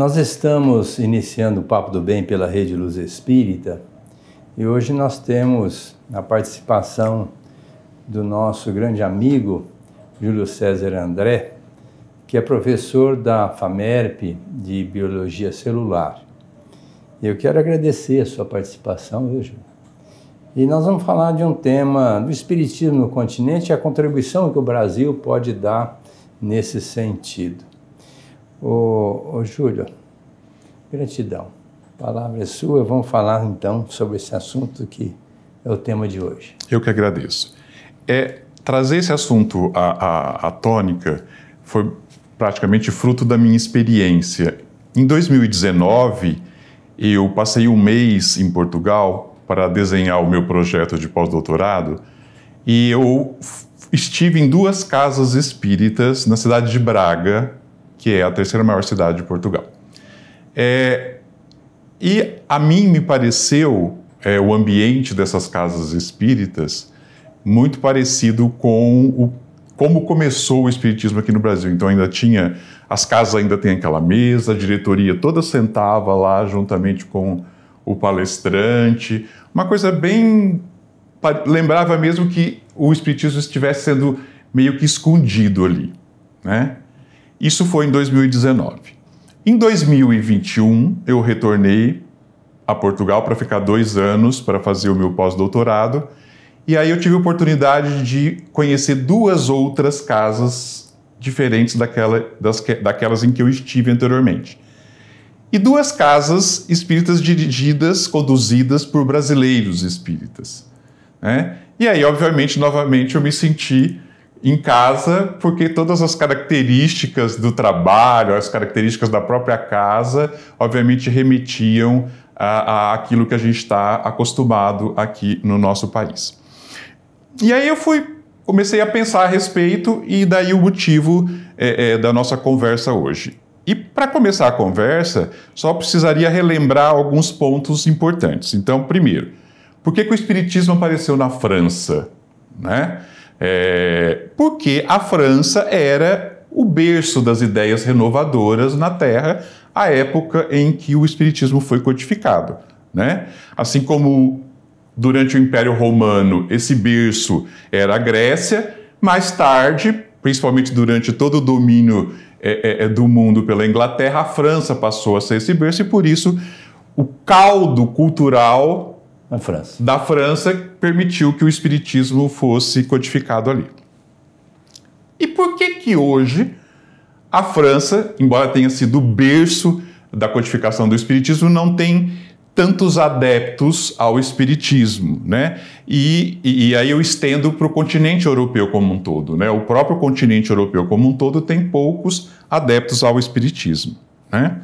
Nós estamos iniciando o Papo do Bem pela Rede Luz Espírita e hoje nós temos a participação do nosso grande amigo Júlio César André, que é professor da FAMERP de Biologia Celular. Eu quero agradecer a sua participação, viu, Júlio? E nós vamos falar de um tema do Espiritismo no continente e a contribuição que o Brasil pode dar nesse sentido. Ô Júlio, gratidão. A palavra é sua, vamos falar então sobre esse assunto que é o tema de hoje. Eu que agradeço. Trazer esse assunto à tônica foi praticamente fruto da minha experiência. Em 2019, eu passei um mês em Portugal para desenhar o meu projeto de pós-doutorado e eu estive em 2 casas espíritas na cidade de Braga, que é a 3ª maior cidade de Portugal. E a mim me pareceu o ambiente dessas casas espíritas muito parecido com como começou o espiritismo aqui no Brasil. Então as casas ainda têm aquela mesa, a diretoria toda sentava lá juntamente com o palestrante, uma coisa bem... Lembrava mesmo que o espiritismo estivesse sendo meio que escondido ali, né? Isso foi em 2019. Em 2021, eu retornei a Portugal para ficar 2 anos para fazer o meu pós-doutorado. E aí eu tive a oportunidade de conhecer 2 outras casas diferentes daquelas em que eu estive anteriormente. E 2 casas espíritas conduzidas por brasileiros espíritas, né? E aí, obviamente, novamente, eu me senti em casa, porque todas as características do trabalho, as características da própria casa, obviamente remetiam àquilo que a gente está acostumado aqui no nosso país. E aí eu comecei a pensar a respeito, e daí o motivo da nossa conversa hoje. E para começar a conversa, só precisaria relembrar alguns pontos importantes. Então, primeiro, por que o Espiritismo apareceu na França, né? Porque a França era o berço das ideias renovadoras na Terra, à época em que o Espiritismo foi codificado, né? Assim como durante o Império Romano esse berço era a Grécia, mais tarde, principalmente durante todo o domínio do mundo pela Inglaterra, a França passou a ser esse berço, e por isso o caldo cultural da França permitiu que o Espiritismo fosse codificado ali. E por que hoje a França, embora tenha sido o berço da codificação do Espiritismo, não tem tantos adeptos ao Espiritismo, né? E aí eu estendo para o continente europeu como um todo, né? O próprio continente europeu como um todo tem poucos adeptos ao Espiritismo, né?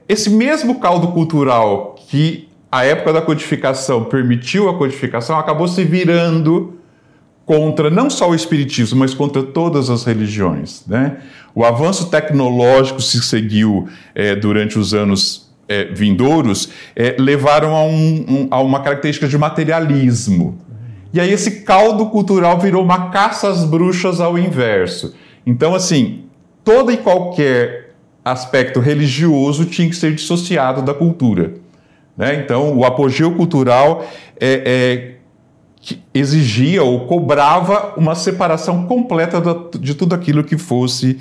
Esse mesmo caldo cultural que a época da codificação permitiu a codificação, acabou se virando contra não só o Espiritismo, mas contra todas as religiões, né? O avanço tecnológico se seguiu durante os anos vindouros, levaram a uma característica de materialismo. E aí esse caldo cultural virou uma caça às bruxas ao inverso. Então, assim, todo e qualquer aspecto religioso tinha que ser dissociado da cultura, né? Então, o apogeu cultural que exigia ou cobrava uma separação completa de tudo aquilo que fosse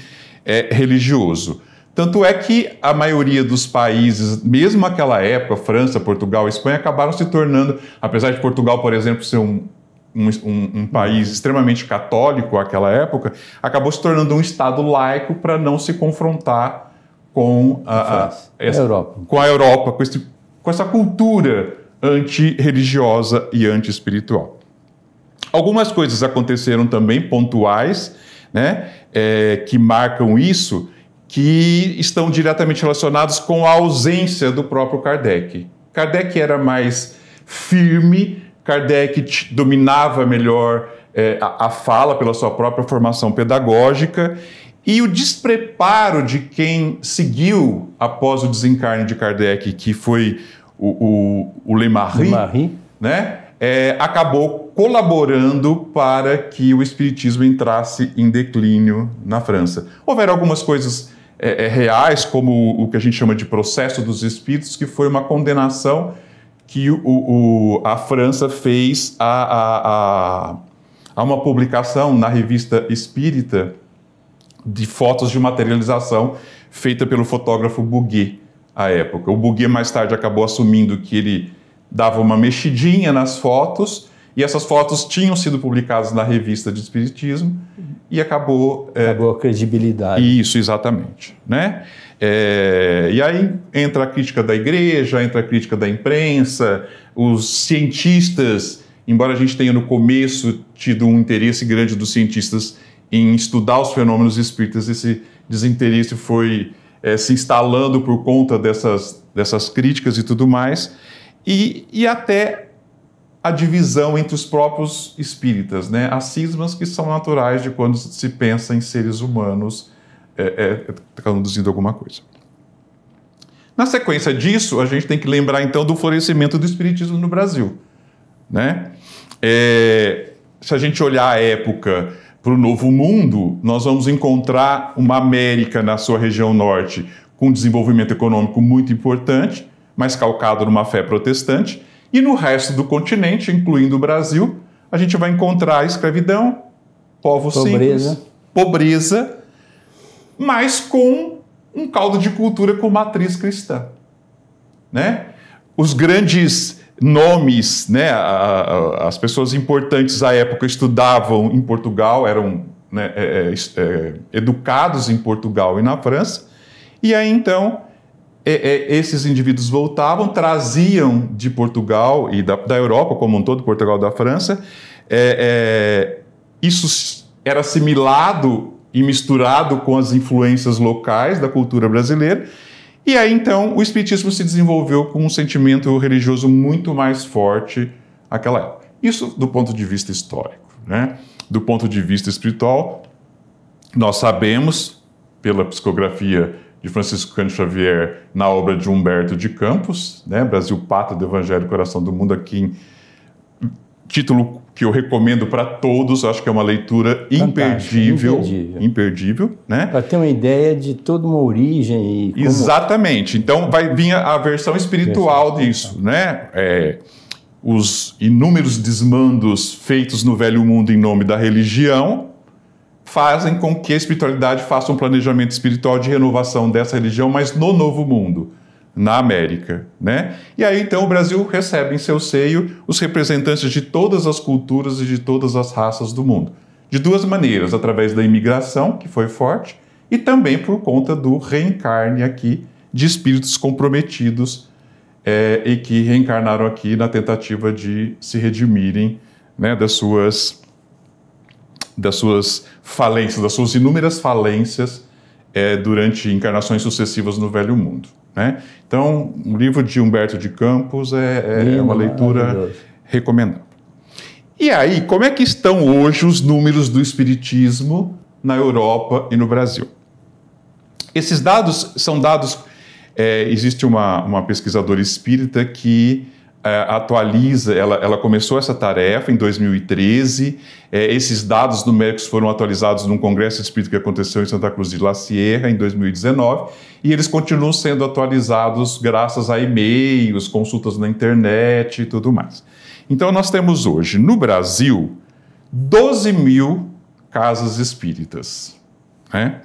religioso. Tanto é que a maioria dos países, mesmo naquela época, França, Portugal, Espanha, acabaram se tornando, apesar de Portugal, por exemplo, ser um país extremamente católico naquela época, acabou se tornando um Estado laico para não se confrontar com a Europa, com essa cultura antirreligiosa e anti-espiritual. Algumas coisas aconteceram também, pontuais, né, que marcam isso, que estão diretamente relacionados com a ausência do próprio Kardec. Kardec era mais firme, Kardec dominava melhor a fala pela sua própria formação pedagógica, e o despreparo de quem seguiu após o desencarne de Kardec, que foi o Lemarie, né, acabou colaborando para que o espiritismo entrasse em declínio na França. Houveram algumas coisas reais, como o que a gente chama de processo dos espíritos, que foi uma condenação que a França fez a uma publicação na revista Espírita de fotos de materialização feita pelo fotógrafo Bouguer à época. O Bouguer mais tarde acabou assumindo que ele dava uma mexidinha nas fotos, e essas fotos tinham sido publicadas na revista de Espiritismo e acabou a credibilidade. Isso, exatamente, né? E aí entra a crítica da igreja, entra a crítica da imprensa, os cientistas, embora a gente tenha no começo tido um interesse grande dos cientistas em estudar os fenômenos espíritas, esse desinteresse foi se instalando por conta dessas críticas e tudo mais, e até a divisão entre os próprios espíritas, né? As cismas que são naturais de quando se pensa em seres humanos conduzindo alguma coisa. Na sequência disso, a gente tem que lembrar então do florescimento do espiritismo no Brasil, né? Se a gente olhar a época para o Novo Mundo, nós vamos encontrar uma América na sua região norte com um desenvolvimento econômico muito importante, mas calcado numa fé protestante, e no resto do continente, incluindo o Brasil, a gente vai encontrar escravidão, povos simples, pobreza, mas com um caldo de cultura com matriz cristã, né? Os grandes nomes, né, as pessoas importantes à época estudavam em Portugal, eram educados em Portugal e na França, e aí então esses indivíduos voltavam, traziam de Portugal e da Europa como um todo, Portugal da França, isso era assimilado e misturado com as influências locais da cultura brasileira, e aí então o espiritismo se desenvolveu com um sentimento religioso muito mais forte naquela época. Isso do ponto de vista histórico, né? Do ponto de vista espiritual, nós sabemos, pela psicografia de Francisco Cândido Xavier na obra de Humberto de Campos, né? Brasil, Pátria do Evangelho, Coração do Mundo, aqui título que eu recomendo para todos, acho que é uma leitura imperdível, né? Para ter uma ideia de toda uma origem e como... Exatamente. Então vai vir a versão espiritual disso, né? Os inúmeros desmandos feitos no Velho Mundo em nome da religião fazem com que a espiritualidade faça um planejamento espiritual de renovação dessa religião, mas no Novo Mundo, na América, né? E aí, então, o Brasil recebe em seu seio os representantes de todas as culturas e de todas as raças do mundo. De duas maneiras, através da imigração, que foi forte, e também por conta do reencarne aqui de espíritos comprometidos e que reencarnaram aqui na tentativa de se redimirem, né, das suas falências, das suas inúmeras falências durante encarnações sucessivas no Velho Mundo, né? Então, o livro de Humberto de Campos é uma leitura recomendável. E aí, como é que estão hoje os números do espiritismo na Europa e no Brasil? Esses dados são dados... existe uma pesquisadora espírita que atualiza, ela começou essa tarefa em 2013, esses dados numéricos foram atualizados num congresso espírita que aconteceu em Santa Cruz de La Sierra em 2019, e eles continuam sendo atualizados graças a e-mails, consultas na internet e tudo mais. Então nós temos hoje, no Brasil, 12 mil casas espíritas, né?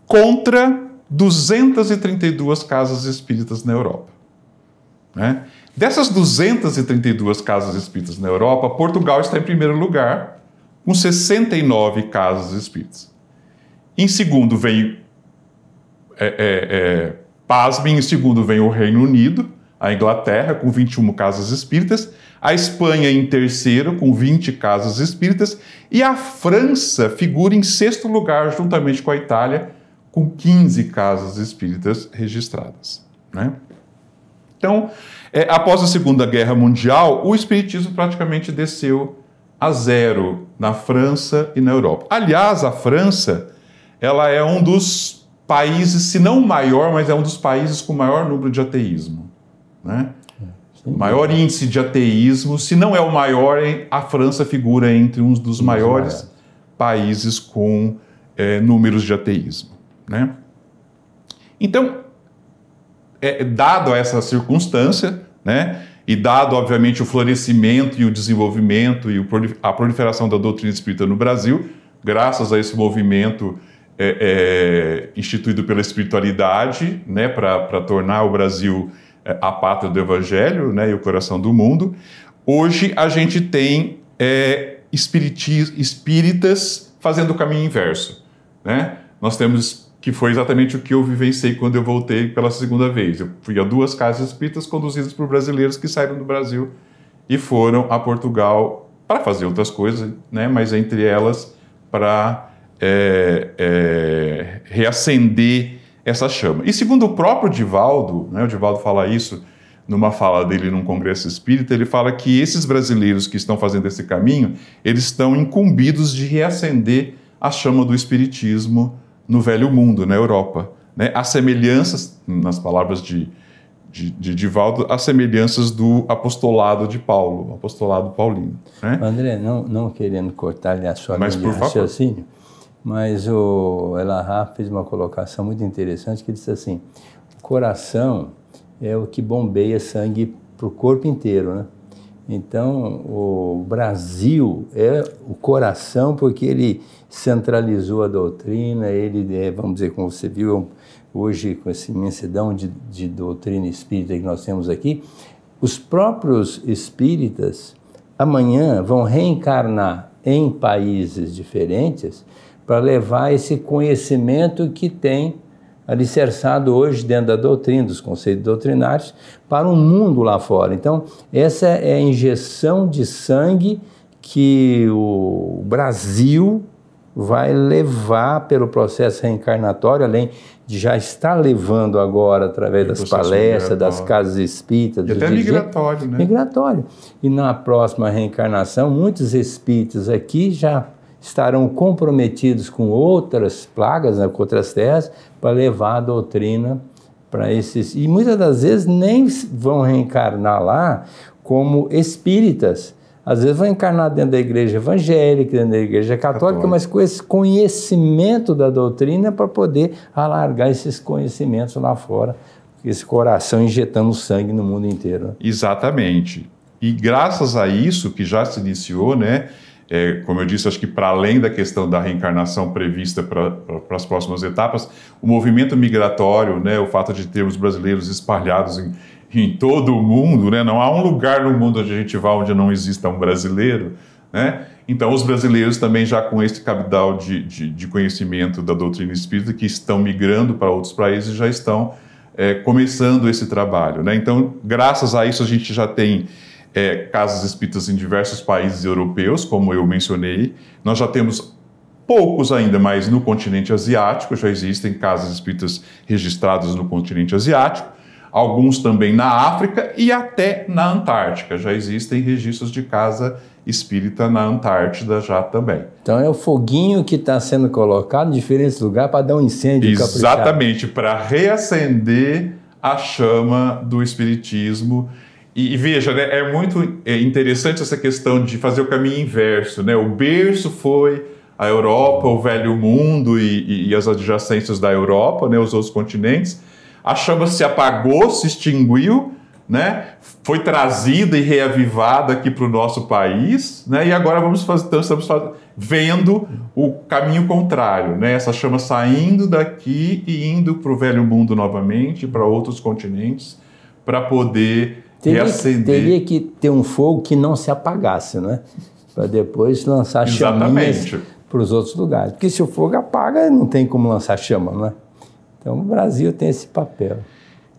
Contra 232 casas espíritas na Europa, né? Dessas 232 casas espíritas na Europa, Portugal está em primeiro lugar, com 69 casas espíritas. Em segundo vem, pasmem, em segundo vem o Reino Unido, a Inglaterra, com 21 casas espíritas, a Espanha em terceiro, com 20 casas espíritas, e a França figura em sexto lugar, juntamente com a Itália, com 15 casas espíritas registradas, né? Então, após a Segunda Guerra Mundial, o espiritismo praticamente desceu a zero na França e na Europa. Aliás, a França, ela é um dos países, se não o maior, mas é um dos países com o maior número de ateísmo, né? Maior índice de ateísmo, se não é o maior, a França figura entre um dos maiores países com números de ateísmo, né? Então, dado essa circunstância, né, e dado, obviamente, o florescimento e o desenvolvimento e a proliferação da doutrina espírita no Brasil, graças a esse movimento instituído pela espiritualidade, né, para tornar o Brasil a pátria do Evangelho, né, e o coração do mundo, hoje a gente tem espíritas fazendo o caminho inverso, né? Nós temos, que foi exatamente o que eu vivenciei quando eu voltei pela segunda vez. Eu fui a 2 casas espíritas conduzidas por brasileiros que saíram do Brasil e foram a Portugal para fazer outras coisas, né? Mas entre elas para reacender essa chama. E segundo o próprio Divaldo, né, o Divaldo fala isso numa fala dele num congresso espírita, ele fala que esses brasileiros que estão fazendo esse caminho, eles estão incumbidos de reacender a chama do espiritismo no velho mundo, na Europa, né? As semelhanças, nas palavras de Divaldo, as semelhanças do apostolado de Paulo, o apostolado paulino, né? André, não querendo cortar-lhe a sua linha de raciocínio, mas o Elahá fez uma colocação muito interessante, que disse assim: o coração é o que bombeia sangue para o corpo inteiro, né? Então, o Brasil é o coração porque ele centralizou a doutrina, ele, vamos dizer, como você viu, hoje com essa imensidão de doutrina espírita que nós temos aqui, os próprios espíritas amanhã vão reencarnar em países diferentes para levar esse conhecimento que tem alicerçado hoje dentro da doutrina, dos conceitos doutrinários, para o mundo lá fora. Então, essa é a injeção de sangue que o Brasil vai levar pelo processo reencarnatório, além de já estar levando agora através das palestras, das casas espíritas. E até migratório, né? Migratório. E na próxima reencarnação, muitos espíritos aqui já estarão comprometidos com outras plagas, né, com outras terras, para levar a doutrina para esses... E muitas das vezes nem vão reencarnar lá como espíritas. Às vezes vão encarnar dentro da igreja evangélica, dentro da igreja católica, mas com esse conhecimento da doutrina para poder alargar esses conhecimentos lá fora, esse coração injetando sangue no mundo inteiro. Né? Exatamente. E graças a isso que já se iniciou, né? Como eu disse, acho que para além da questão da reencarnação prevista para as próximas etapas, o movimento migratório, né, o fato de termos brasileiros espalhados em todo o mundo, né, não há um lugar no mundo onde a gente vá onde não exista um brasileiro, né? Então os brasileiros também já com esse cabedal de conhecimento da doutrina espírita que estão migrando para outros países já estão começando esse trabalho, né? Então, graças a isso a gente já tem casas espíritas em diversos países europeus, como eu mencionei. Nós já temos poucos ainda, mas no continente asiático já existem casas espíritas registradas no continente asiático, alguns também na África e até na Antártica. Já existem registros de casa espírita na Antártida já também. Então é o foguinho que está sendo colocado em diferentes lugares para dar um incêndio. Exatamente, para reacender a chama do espiritismo. E veja, né, é muito interessante essa questão de fazer o caminho inverso, né? O berço foi a Europa, o velho mundo e as adjacências da Europa, né, os outros continentes. A chama se apagou, se extinguiu, né? Foi trazida e reavivada aqui para o nosso país, né? E agora estamos vendo o caminho contrário, né? Essa chama saindo daqui e indo para o velho mundo novamente, para outros continentes, para poder Teria que ter um fogo que não se apagasse, né? Para depois lançar chaminhas para os outros lugares. Porque se o fogo apaga, não tem como lançar chama, né? Então o Brasil tem esse papel.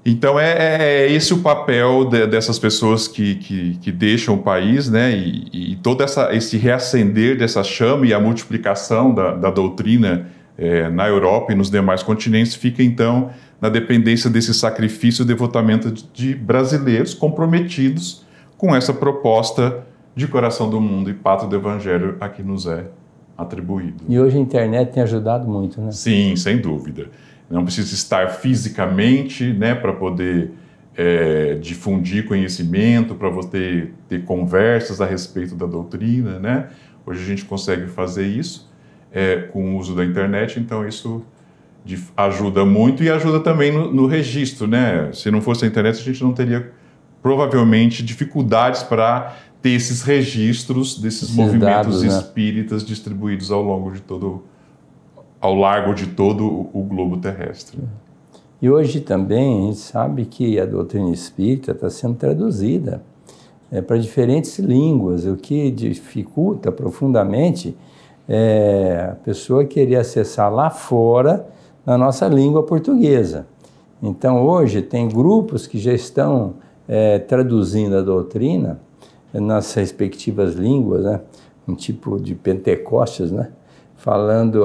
Então é esse o papel dessas pessoas que deixam o país, né? E todo esse reacender dessa chama e a multiplicação da doutrina na Europa e nos demais continentes fica então na dependência desse sacrifício e devotamento de brasileiros comprometidos com essa proposta de coração do mundo e pátria do Evangelho a que nos é atribuído. E hoje a internet tem ajudado muito, né? Sim, sem dúvida. Não precisa estar fisicamente, né, para poder difundir conhecimento, para você ter conversas a respeito da doutrina, né? Hoje a gente consegue fazer isso com o uso da internet, então isso ajuda muito e ajuda também no registro, né? Se não fosse a internet, a gente não teria, provavelmente, dificuldades para ter esses registros desses movimentos espíritas distribuídos ao largo de todo o globo terrestre. E hoje também a gente sabe que a doutrina espírita está sendo traduzida para diferentes línguas, o que dificulta profundamente a pessoa querer acessar lá fora na nossa língua portuguesa. Então hoje tem grupos que já estão traduzindo a doutrina nas respectivas línguas, né? Um tipo de Pentecostes, né? Falando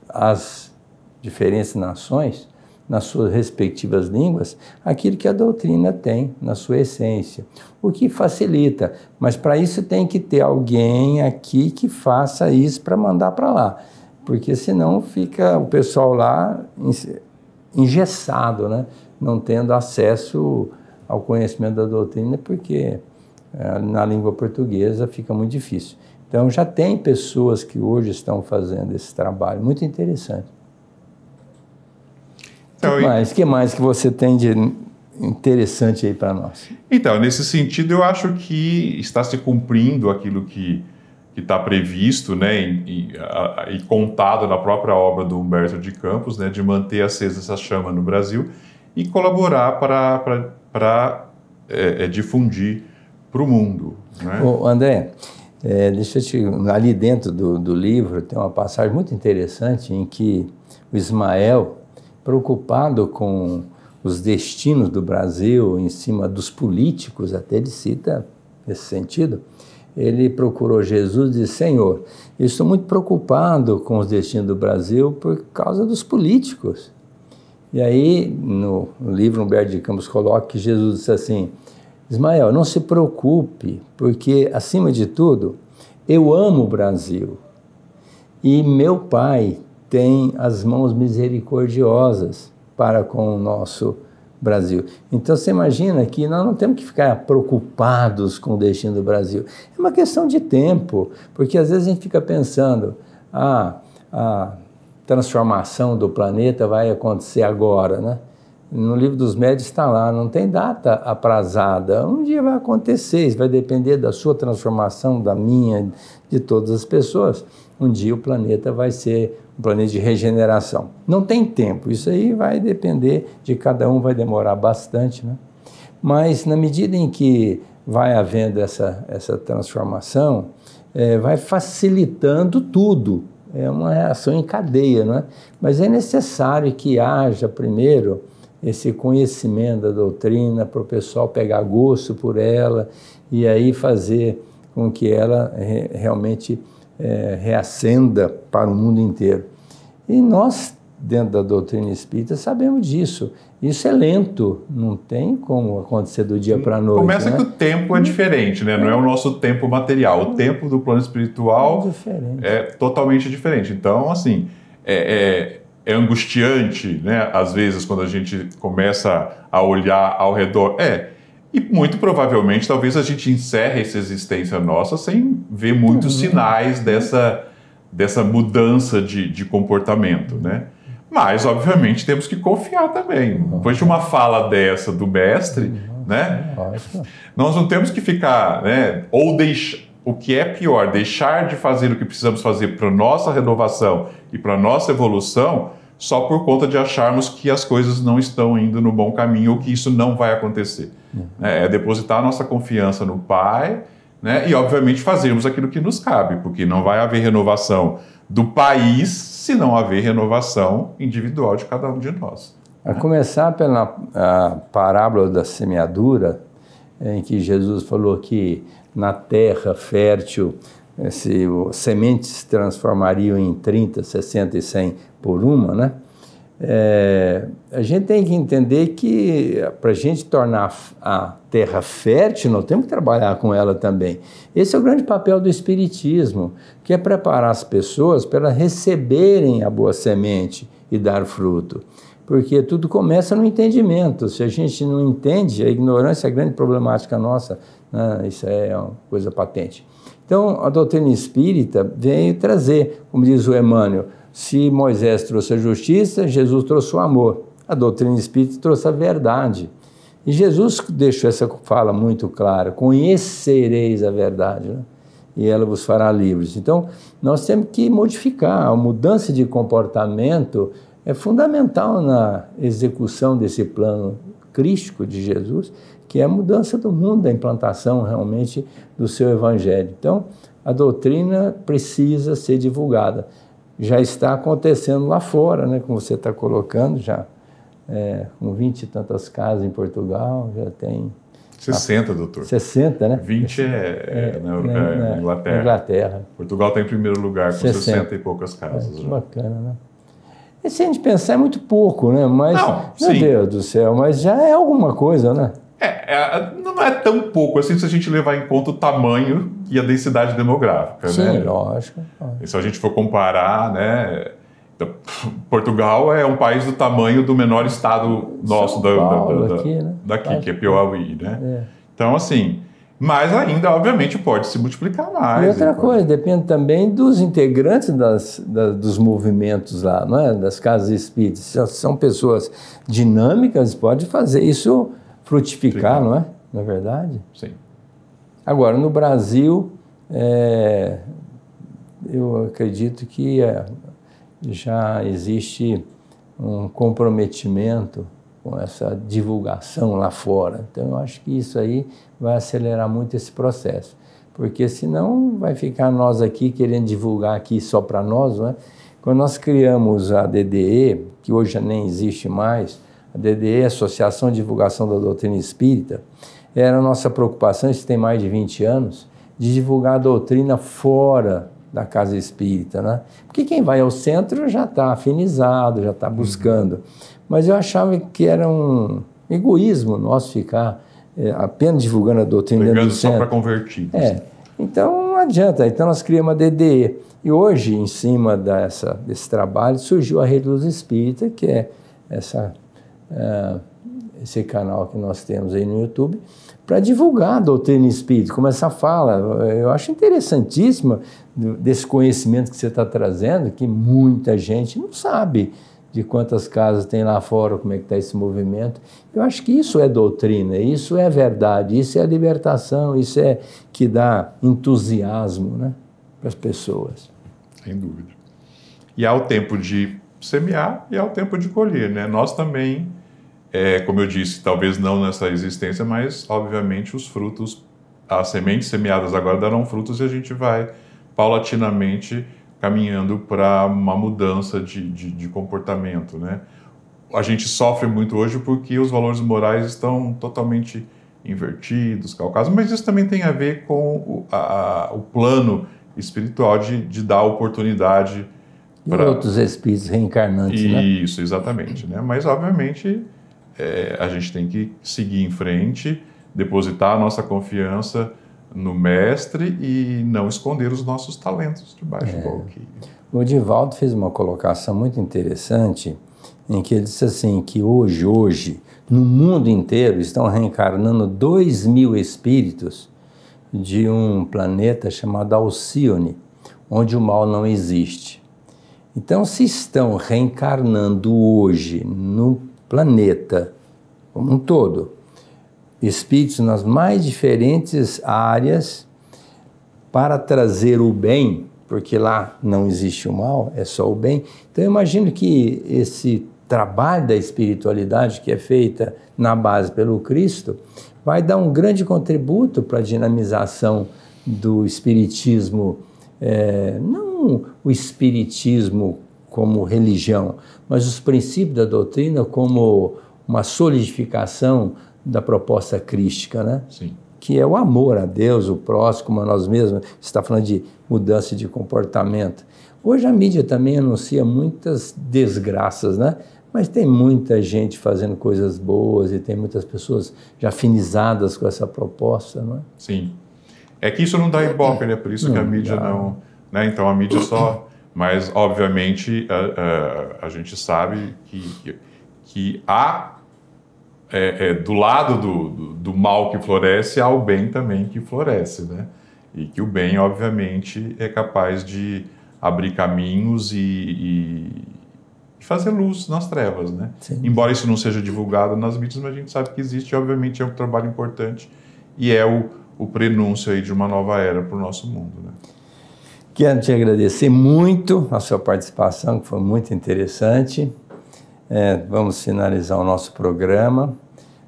as diferentes nações nas suas respectivas línguas, aquilo que a doutrina tem na sua essência, o que facilita, mas para isso tem que ter alguém aqui que faça isso para mandar para lá, porque senão fica o pessoal lá engessado, né? Não tendo acesso ao conhecimento da doutrina, porque na língua portuguesa fica muito difícil. Então já tem pessoas que hoje estão fazendo esse trabalho, muito interessante. O que mais que você tem de interessante aí para nós? Então, nesse sentido, eu acho que está se cumprindo aquilo que está previsto, né, e contado na própria obra do Humberto de Campos, né, de manter acesa essa chama no Brasil e colaborar para difundir para o mundo. Né? Ô, André, deixa eu te... Ali dentro do livro tem uma passagem muito interessante em que o Ismael, preocupado com os destinos do Brasil, em cima dos políticos, até ele cita nesse sentido, ele procurou Jesus e disse: Senhor, eu estou muito preocupado com os destinos do Brasil por causa dos políticos. E aí, no livro Humberto de Campos coloca que Jesus disse assim: Ismael, não se preocupe, porque, acima de tudo, eu amo o Brasil e meu Pai tem as mãos misericordiosas para com o nosso Brasil. Então, você imagina que nós não temos que ficar preocupados com o destino do Brasil. É uma questão de tempo, porque às vezes a gente fica pensando, a transformação do planeta vai acontecer agora, né? No livro dos médiuns está lá, não tem data aprazada. Um dia vai acontecer, isso vai depender da sua transformação, da minha, de todas as pessoas. Um dia o planeta vai ser um planeta de regeneração. Não tem tempo, isso aí vai depender de cada um, vai demorar bastante, né? Mas na medida em que vai havendo essa transformação, vai facilitando tudo. É uma reação em cadeia, não é? Mas é necessário que haja primeiro esse conhecimento da doutrina para o pessoal pegar gosto por ela e aí fazer com que ela realmente reacenda para o mundo inteiro. E nós, dentro da doutrina espírita, sabemos disso. Isso é lento, não tem como acontecer do dia para a noite. Começa, né? Que o tempo é diferente, né? Não é o nosso tempo material. O tempo do plano espiritual é totalmente diferente. Então, assim, é angustiante, né? Às vezes, quando a gente começa a olhar ao redor. E muito provavelmente, talvez a gente encerre essa existência nossa sem ver muitos sinais dessa mudança de comportamento, né? Mas, obviamente, temos que confiar também. Depois de uma fala dessa do mestre, né? Nós não temos que ficar, né? Ou o que é pior, deixar de fazer o que precisamos fazer para a nossa renovação e para a nossa evolução, só por conta de acharmos que as coisas não estão indo no bom caminho ou que isso não vai acontecer. É depositar a nossa confiança no Pai, né? E, obviamente, fazermos aquilo que nos cabe, porque não vai haver renovação do país se não haver renovação individual de cada um de nós. A começar pela parábola da semeadura, em que Jesus falou que na terra fértil sementes se transformariam em 30, 60 e 100 por uma, né? A gente tem que entender que para a gente tornar a terra fértil, nós temos que trabalhar com ela também. Esse é o grande papel do Espiritismo, que é preparar as pessoas para elas receberem a boa semente e dar fruto. Porque tudo começa no entendimento. Se a gente não entende, a ignorância é a grande problemática nossa, né? Isso é uma coisa patente. Então, a doutrina espírita veio trazer, como diz o Emmanuel, se Moisés trouxe a justiça, Jesus trouxe o amor. A doutrina espírita trouxe a verdade. E Jesus deixou essa fala muito clara: conhecereis a verdade, né? E ela vos fará livres. Então, nós temos que modificar. A mudança de comportamento é fundamental na execução desse plano crístico de Jesus, que é a mudança do mundo, a implantação realmente do seu evangelho. Então, a doutrina precisa ser divulgada. Já está acontecendo lá fora, né, como você está colocando, já com 20 e tantas casas em Portugal, já tem... 60, doutor. 60, né? 20 na Inglaterra. Inglaterra. Portugal está em primeiro lugar, com 60 e poucas casas. Que bacana, né? E se a gente pensar, é muito pouco, né? Mas, não, meu Deus do céu, mas já é alguma coisa, né? Não é tão pouco assim se a gente levar em conta o tamanho e a densidade demográfica, sim, né? Lógico. E se a gente for comparar, né? Portugal é um país do tamanho do menor estado nosso daqui, que é Piauí, né? Então, assim, mas ainda, obviamente, pode se multiplicar mais. E outra coisa, depende também dos integrantes dos movimentos lá, não é? Das casas espíritas. Se são pessoas dinâmicas, pode fazer isso frutificar, não é? Não é verdade? Sim. Agora, no Brasil, eu acredito que já existe um comprometimento com essa divulgação lá fora. Então, eu acho que isso aí vai acelerar muito esse processo, porque senão vai ficar nós aqui querendo divulgar aqui só para nós, não é? Quando nós criamos a DDE, que hoje já nem existe mais, a DDE, Associação de Divulgação da Doutrina Espírita, era a nossa preocupação, isso tem mais de 20 anos, de divulgar a doutrina fora da casa espírita, né? Porque quem vai ao centro já está afinizado, já está buscando. Mas eu achava que era um egoísmo nosso ficar apenas divulgando a doutrina dentro do centro. Só para convertidos. Então não adianta. Então nós criamos a DDE. E hoje, em cima desse trabalho, surgiu a Rede Luz Espírita, que é esse canal que nós temos aí no YouTube, para divulgar a doutrina espírita, como essa fala. Eu acho interessantíssima desse conhecimento que você está trazendo, que muita gente não sabe de quantas casas tem lá fora, como é que está esse movimento. Eu acho que isso é doutrina, isso é verdade, isso é a libertação, isso é que dá entusiasmo, né, para as pessoas. Sem dúvida. E há o tempo de semear e há o tempo de colher, né? Nós também, como eu disse, talvez não nessa existência, mas obviamente os frutos, as sementes semeadas agora darão frutos e a gente vai paulatinamente caminhando para uma mudança de comportamento, né? A gente sofre muito hoje porque os valores morais estão totalmente invertidos, calcados, mas isso também tem a ver com o plano espiritual de dar oportunidade para outros espíritos reencarnantes, né? Isso, exatamente, né? Mas obviamente a gente tem que seguir em frente, depositar a nossa confiança no mestre e não esconder os nossos talentos debaixo do alqueire. O Divaldo fez uma colocação muito interessante em que ele disse assim, que hoje, no mundo inteiro, estão reencarnando 2.000 espíritos de um planeta chamado Alcione, onde o mal não existe. Então, se estão reencarnando hoje no planeta como um todo, espíritos nas mais diferentes áreas para trazer o bem, porque lá não existe o mal, é só o bem. Então eu imagino que esse trabalho da espiritualidade que é feita na base pelo Cristo vai dar um grande contributo para a dinamização do espiritismo, não o espiritismo como religião, mas os princípios da doutrina como uma solidificação da proposta crística, né? Sim. Que é o amor a Deus, o próximo, a nós mesmos. Você está falando de mudança de comportamento. Hoje a mídia também anuncia muitas desgraças, né? Mas tem muita gente fazendo coisas boas e tem muitas pessoas já afinizadas com essa proposta, não é? Sim. É que isso não dá ibope, né? Por isso que a mídia não... Né? Então a mídia só... Mas, obviamente, a gente sabe que há... do lado do mal que floresce, há o bem também que floresce, né? E que o bem, obviamente, é capaz de abrir caminhos e fazer luz nas trevas, né? Sim. Embora isso não seja divulgado nas mídias, mas a gente sabe que existe, e obviamente é um trabalho importante e é o prenúncio aí de uma nova era para o nosso mundo, né? Quero te agradecer muito a sua participação, que foi muito interessante. Vamos finalizar o nosso programa,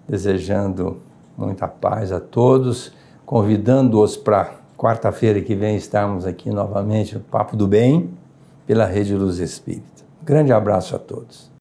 desejando muita paz a todos, convidando-os para quarta-feira que vem estarmos aqui novamente no Papo do Bem, pela Rede Luz Espírita. Um grande abraço a todos.